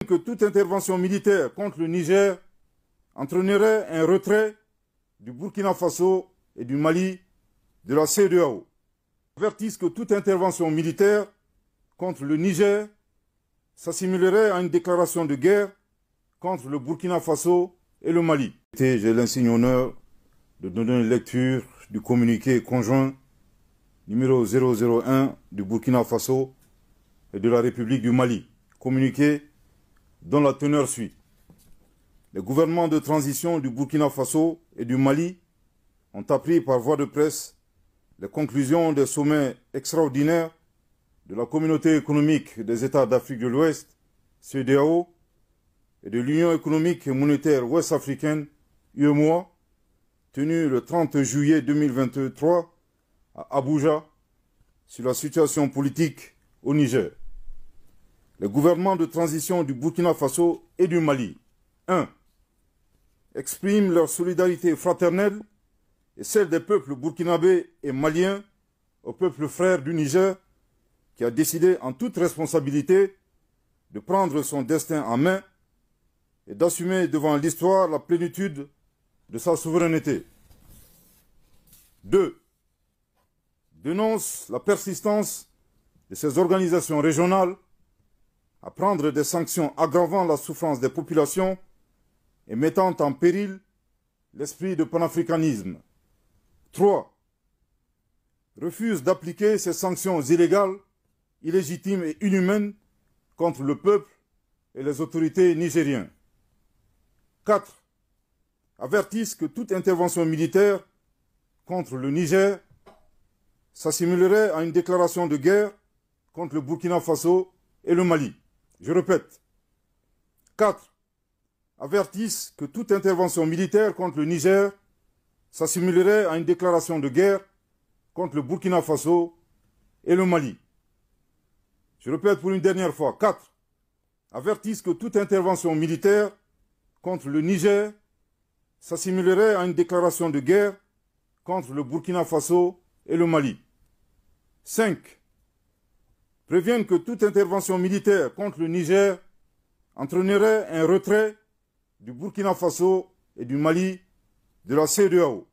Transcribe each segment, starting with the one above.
Que toute intervention militaire contre le Niger entraînerait un retrait du Burkina Faso et du Mali de la CEDEAO. Avertissent que toute intervention militaire contre le Niger s'assimilerait à une déclaration de guerre contre le Burkina Faso et le Mali. J'ai l'insigne honneur de donner une lecture du communiqué conjoint numéro 001 du Burkina Faso et de la République du Mali. Communiqué dont la teneur suit. Les gouvernements de transition du Burkina Faso et du Mali ont appris par voie de presse les conclusions des sommets extraordinaires de la Communauté économique des États d'Afrique de l'Ouest, CEDEAO, et de l'Union économique et monétaire ouest-africaine, UEMOA, tenus le 30 juillet 2023 à Abuja, sur la situation politique au Niger. Les gouvernements de transition du Burkina Faso et du Mali, 1. Expriment leur solidarité fraternelle et celle des peuples burkinabés et maliens au peuple frère du Niger qui a décidé en toute responsabilité de prendre son destin en main et d'assumer devant l'histoire la plénitude de sa souveraineté. 2. Dénonce la persistance de ces organisations régionales à prendre des sanctions aggravant la souffrance des populations et mettant en péril l'esprit de panafricanisme. 3. Refuse d'appliquer ces sanctions illégales, illégitimes et inhumaines contre le peuple et les autorités nigériennes. 4. Avertissent que toute intervention militaire contre le Niger s'assimilerait à une déclaration de guerre contre le Burkina Faso et le Mali. Je répète. 4. Avertissent que toute intervention militaire contre le Niger s'assimilerait à une déclaration de guerre contre le Burkina Faso et le Mali. Je répète pour une dernière fois. 4. Avertissent que toute intervention militaire contre le Niger s'assimilerait à une déclaration de guerre contre le Burkina Faso et le Mali. 5. Préviennent que toute intervention militaire contre le Niger entraînerait un retrait du Burkina Faso et du Mali de la CEDEAO,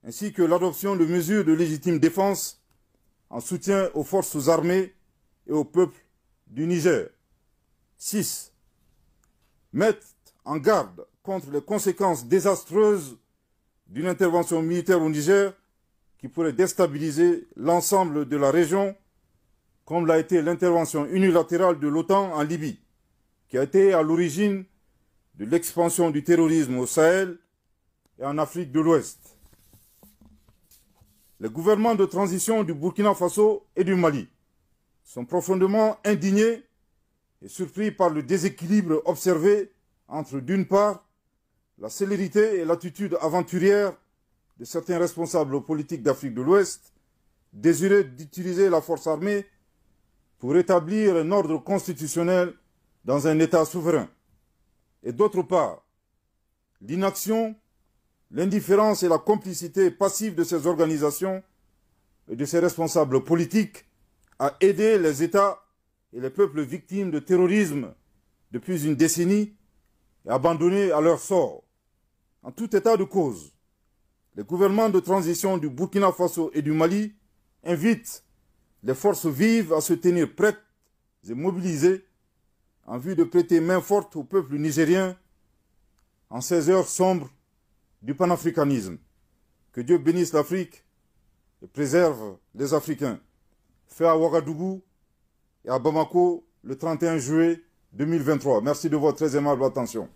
ainsi que l'adoption de mesures de légitime défense en soutien aux forces armées et au peuple du Niger. 6. Mettent en garde contre les conséquences désastreuses d'une intervention militaire au Niger qui pourrait déstabiliser l'ensemble de la région, comme l'a été l'intervention unilatérale de l'OTAN en Libye, qui a été à l'origine de l'expansion du terrorisme au Sahel et en Afrique de l'Ouest. Les gouvernements de transition du Burkina Faso et du Mali sont profondément indignés et surpris par le déséquilibre observé entre, d'une part, la célérité et l'attitude aventurière de certains responsables politiques d'Afrique de l'Ouest, désireux d'utiliser la force armée pour établir un ordre constitutionnel dans un État souverain. Et d'autre part, l'inaction, l'indifférence et la complicité passive de ces organisations et de ces responsables politiques à aider les États et les peuples victimes de terrorisme depuis une décennie et abandonnés à leur sort. En tout état de cause, les gouvernements de transition du Burkina Faso et du Mali invitent les forces vives à se tenir prêtes et mobilisées en vue de prêter main forte au peuple nigérien en ces heures sombres du panafricanisme. Que Dieu bénisse l'Afrique et préserve les Africains. Fait à Ouagadougou et à Bamako le 31 juillet 2023. Merci de votre très aimable attention.